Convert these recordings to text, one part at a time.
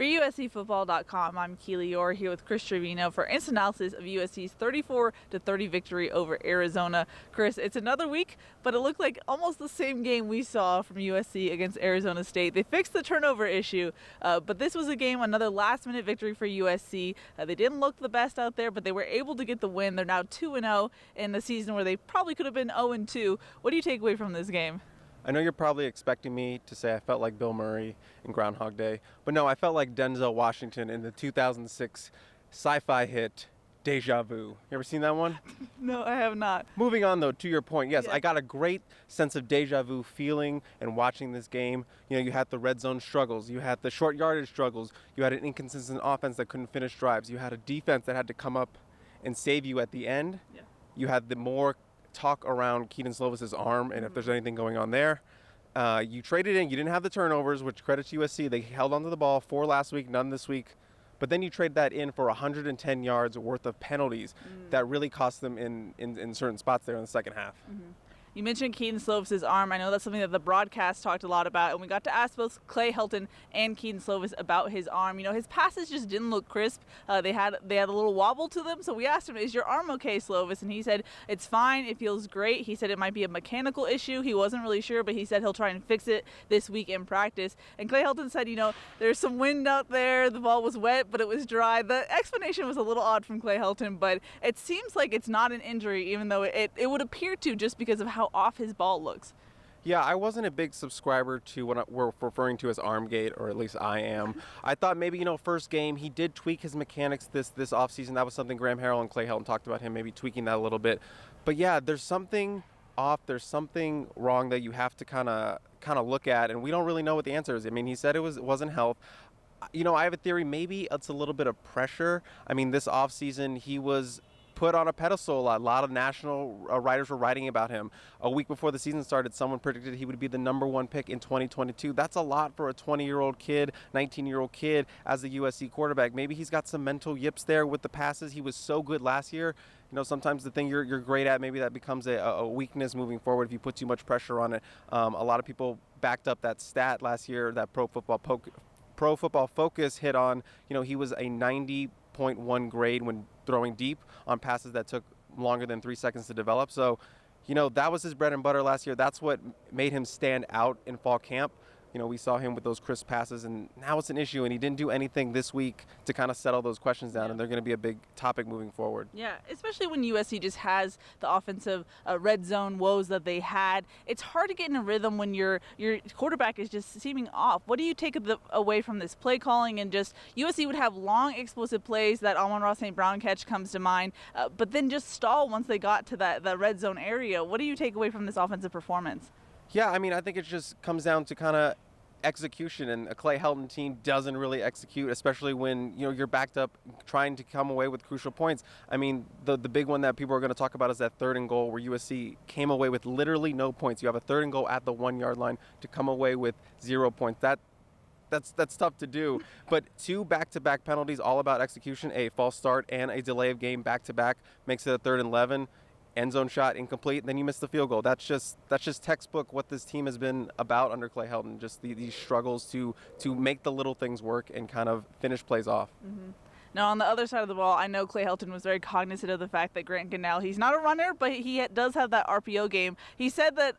For USCFootball.com, I'm Keely Eure here with Chris Treviño for instant analysis of USC's 34-30 victory over Arizona. Chris, it's another week, but it looked like almost the same game we saw from USC against Arizona State. They fixed the turnover issue, but this was a game, another last-minute victory for USC. They didn't look the best out there, but they were able to get the win. They're now 2-0 in the season where they probably could have been 0-2. What do you take away from this game? I know you're probably expecting me to say I felt like Bill Murray in Groundhog Day, but no, I felt like Denzel Washington in the 2006 sci-fi hit Deja Vu. You ever seen that one? No, I have not. Moving on, though, to your point, yes, I got a great sense of deja vu feeling and watching this game. You know, you had the red zone struggles. You had the short yardage struggles. You had an inconsistent offense that couldn't finish drives. You had a defense that had to come up and save you at the end. Yeah. You had the more talk around Slovis' arm and if there's anything going on there. You traded in. You didn't have the turnovers, which credit to USC. They held onto the ball 4 last week, none this week. But then you trade that in for 110 yards worth of penalties that really cost them in certain spots there in the second half. You mentioned Slovis' arm. I know that's something that the broadcast talked a lot about, and we got to ask both Clay Helton and Slovis about his arm. You know, his passes just didn't look crisp. They had a little wobble to them, so we asked him, "Is your arm okay, Slovis?" And he said, "It's fine. It feels great." He said it might be a mechanical issue. He wasn't really sure, but he said he'll try and fix it this week in practice. And Clay Helton said, you know, there's some wind out there. The ball was wet, but it was dry. The explanation was a little odd from Clay Helton, but it seems like it's not an injury, even though it would appear to, just because of how off his ball looks. Yeah, I wasn't a big subscriber to what we're referring to as armgate, or at least I am. I thought maybe, you know, first game, he did tweak his mechanics this offseason. That was something Graham Harrell and Clay Helton talked about, him maybe tweaking that a little bit. But yeah, there's something off, there's something wrong that you have to kind of look at, and we don't really know what the answer is. I mean, he said it wasn't health. You know, I have a theory, maybe it's a little bit of pressure. I mean, this offseason, he was put on a pedestal a lot. A lot of national writers were writing about him. A week before the season started, someone predicted he would be the #1 pick in 2022. That's a lot for a 20-year-old kid, 19-year-old kid as a USC quarterback. Maybe he's got some mental yips there with the passes. He was so good last year. You know, sometimes the thing you're great at, maybe that becomes a weakness moving forward if you put too much pressure on it. A lot of people backed up that stat last year that Pro Football Focus hit on. You know, he was a 90.1 grade when throwing deep on passes that took longer than 3 seconds to develop. So, you know, that was his bread and butter last year. That's what made him stand out in fall camp. You know, we saw him with those crisp passes, and now it's an issue, and he didn't do anything this week to kind of settle those questions down, and they're going to be a big topic moving forward. Yeah, especially when USC just has the offensive red zone woes that they had. It's hard to get in a rhythm when your quarterback is just seeming off. What do you take away from this play calling? And just USC would have long, explosive plays. That Amon-Ra St. Brown catch comes to mind, but then just stall once they got to that red zone area. What do you take away from this offensive performance? Yeah, I mean, I think it just comes down to kind of execution, and a Clay Helton team doesn't really execute, especially when, you know, you're backed up trying to come away with crucial points. I mean, the big one that people are going to talk about is that 3rd and goal where USC came away with literally no points. You have a 3rd and goal at the 1-yard line to come away with 0 points. That's tough to do. But 2 back-to-back penalties, all about execution, a false start and a delay of game back-to-back, makes it a 3rd and 11. End zone shot incomplete, and then you miss the field goal. That's just textbook what this team has been about under Clay Helton. Just these struggles to make the little things work and kind of finish plays off. Now, on the other side of the ball, I know Clay Helton was very cognizant of the fact that Grant Gunnell, he's not a runner, but he does have that RPO game. He said that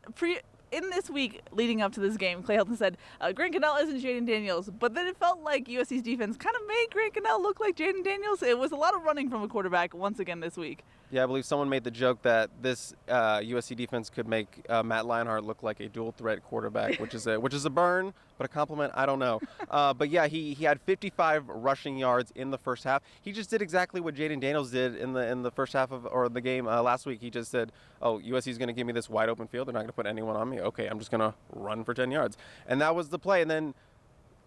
in this week leading up to this game, Clay Helton said, Grant Gunnell isn't Jaden Daniels, but then it felt like USC's defense kind of made Grant Gunnell look like Jaden Daniels. It was a lot of running from a quarterback once again this week. Yeah, I believe someone made the joke that this USC defense could make Matt Leinart look like a dual-threat quarterback, which is a burn, but a compliment, I don't know. But yeah, he had 55 rushing yards in the first half. He just did exactly what Jaden Daniels did in the first half of the game last week. He just said, "Oh, USC is going to give me this wide open field. They're not going to put anyone on me. Okay, I'm just going to run for 10 yards." And that was the play. And then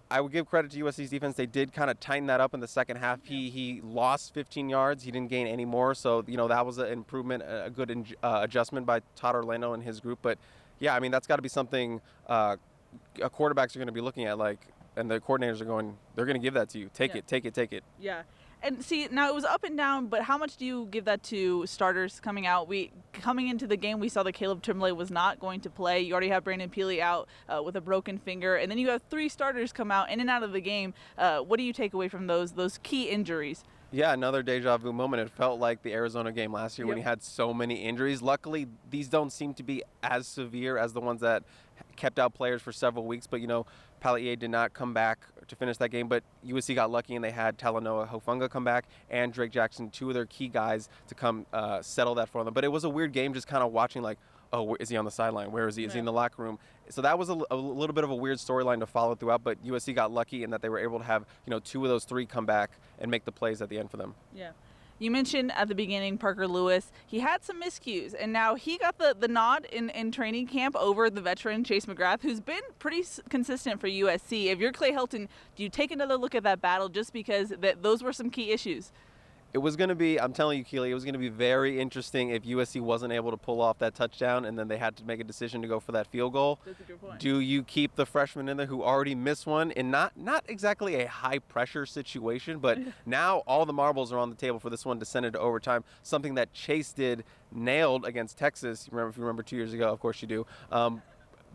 I would give credit to USC's defense. They did kind of tighten that up in the second half. He lost 15 yards. He didn't gain any more. So, you know, that was an improvement, a good adjustment by Todd Orlando and his group. But, yeah, I mean, that's got to be something quarterbacks are going to be looking at, like, and the coordinators are going, they're going to give that to you. Take it. Yeah. And see, now it was up and down, but how much do you give that to starters coming out? Coming into the game, we saw that Caleb Tremblay was not going to play. You already have Brandon Peely out with a broken finger, and then you have 3 starters come out in and out of the game. What do you take away from those key injuries? Yeah, another deja vu moment. It felt like the Arizona game last year when he had so many injuries. Luckily, these don't seem to be as severe as the ones that kept out players for several weeks. But, Pallier did not come back to finish that game. But USC got lucky, and they had Talanoa Hofunga come back and Drake Jackson, 2 of their key guys, to come settle that for them. But it was a weird game just kind of watching, like, oh, is he on the sideline? Where is he? Is he in the locker room? So that was a little bit of a weird storyline to follow throughout, but USC got lucky in that they were able to have, 2 of those 3 come back and make the plays at the end for them. Yeah. You mentioned at the beginning Parker Lewis. He had some miscues, and now he got the nod in training camp over the veteran Chase McGrath, who's been pretty consistent for USC. If you're Clay Helton, do you take another look at that battle just because those were some key issues? It was going to be, I'm telling you, Keely, it was going to be very interesting if USC wasn't able to pull off that touchdown and then they had to make a decision to go for that field goal. That's a good point. Do you keep the freshman in there who already missed one in not exactly a high-pressure situation, but now all the marbles are on the table for this one to send it to overtime, something that Chase nailed against Texas. If you remember 2 years ago, of course you do.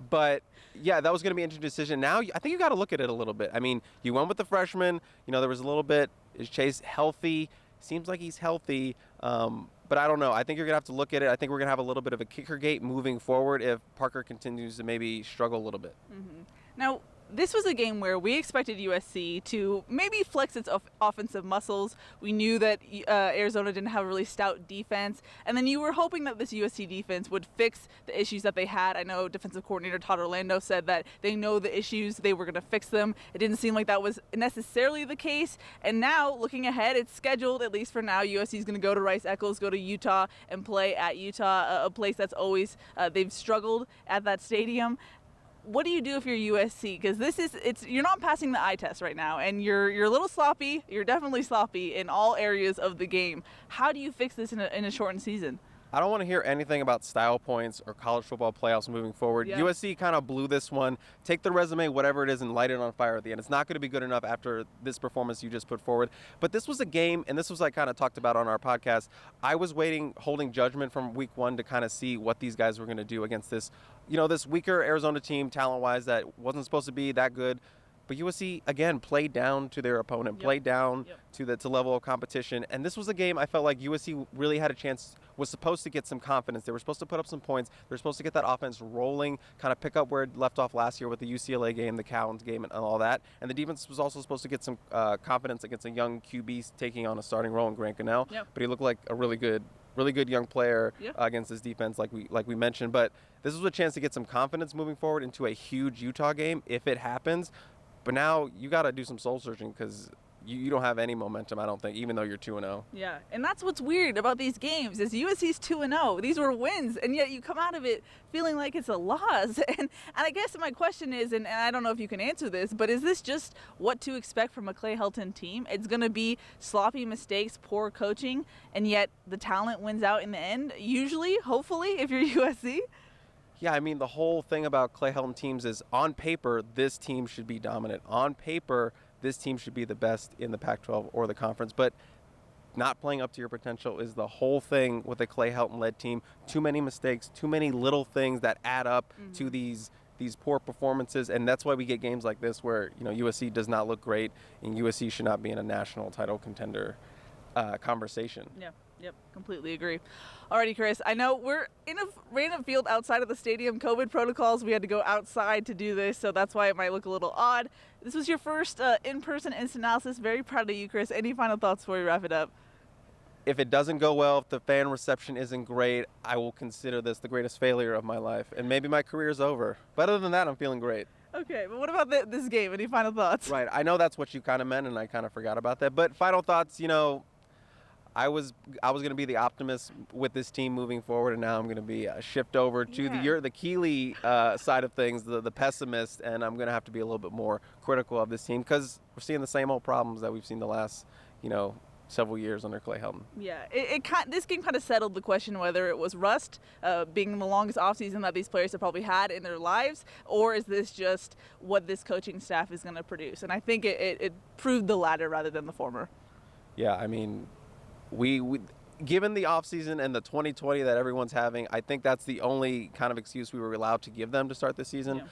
But, yeah, that was going to be an interesting decision. Now, I think you got to look at it a little bit. I mean, you went with the freshman. There was a little bit, is Chase healthy? Seems like he's healthy, but I don't know. I think you're going to have to look at it. I think we're going to have a little bit of a kicker gate moving forward if Parker continues to maybe struggle a little bit. Mm-hmm. Now, this was a game where we expected USC to maybe flex its offensive muscles. We knew that Arizona didn't have a really stout defense. And then you were hoping that this USC defense would fix the issues that they had. I know defensive coordinator Todd Orlando said that they know the issues, they were going to fix them. It didn't seem like that was necessarily the case. And now, looking ahead, it's scheduled, at least for now, USC is going to go to Rice-Eccles, go to Utah, and play at Utah, a place that's always, they've struggled at that stadium. What do you do if you're USC? Because you're not passing the eye test right now, and you're a little sloppy. You're definitely sloppy in all areas of the game. How do you fix this in a shortened season? I don't want to hear anything about style points or college football playoffs moving forward. Yeah. USC kind of blew this one. Take the resume, whatever it is, and light it on fire at the end. It's not going to be good enough after this performance you just put forward. But this was a game, and this was like kind of talked about on our podcast. I was holding judgment from week 1 to kind of see what these guys were going to do against this, this weaker Arizona team talent-wise that wasn't supposed to be that good. But USC, again, played down to their opponent, played down to the level of competition. And this was a game I felt like USC really had a chance, was supposed to get some confidence. They were supposed to put up some points. They were supposed to get that offense rolling, kind of pick up where it left off last year with the UCLA game, the Cowens game, and all that. And the defense was also supposed to get some confidence against a young QB taking on a starting role in Grant Gunnell. But he looked like a really good young player against this defense, like we mentioned. But this was a chance to get some confidence moving forward into a huge Utah game if it happens. But now you got to do some soul searching because you don't have any momentum, I don't think, even though you're 2-0. Yeah, and that's what's weird about these games is USC's 2-0. These were wins, and yet you come out of it feeling like it's a loss. And I guess my question is, and I don't know if you can answer this, but is this just what to expect from a Clay Helton team? It's going to be sloppy mistakes, poor coaching, and yet the talent wins out in the end, usually, hopefully, if you're USC? Yeah, I mean, the whole thing about Clay Helton teams is on paper, this team should be dominant. On paper, this team should be the best in the Pac-12 or the conference. But not playing up to your potential is the whole thing with a Clay Helton-led team. Too many mistakes, too many little things that add up to these poor performances. And that's why we get games like this where, USC does not look great and USC should not be in a national title contender conversation. Yeah. Yep, completely agree. Alrighty, Chris, I know we're in a random field outside of the stadium. COVID protocols, we had to go outside to do this, so that's why it might look a little odd. This was your first in-person instant analysis. Very proud of you, Chris. Any final thoughts before we wrap it up? If it doesn't go well, if the fan reception isn't great, I will consider this the greatest failure of my life, and maybe my career's over. But other than that, I'm feeling great. Okay, but what about this game? Any final thoughts? Right, I know that's what you kind of meant, and I kind of forgot about that. But final thoughts, I was going to be the optimist with this team moving forward, and now I'm going to be shift over to the Keely side of things, the pessimist, and I'm going to have to be a little bit more critical of this team because we're seeing the same old problems that we've seen the last, several years under Clay Helton. Yeah, this game kind of settled the question whether it was rust, being the longest offseason that these players have probably had in their lives, or is this just what this coaching staff is going to produce? And I think it proved the latter rather than the former. Yeah, I mean, we given the offseason and the 2020 that everyone's having, I think that's the only kind of excuse we were allowed to give them to start the season. Yeah.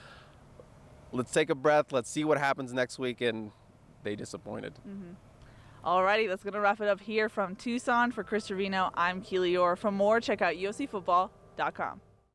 Let's take a breath. Let's see what happens next week, and they disappointed. Alrighty, that's going to wrap it up here from Tucson. For Chris Treviño, I'm Keely Eure. For more, check out USCfootball.com.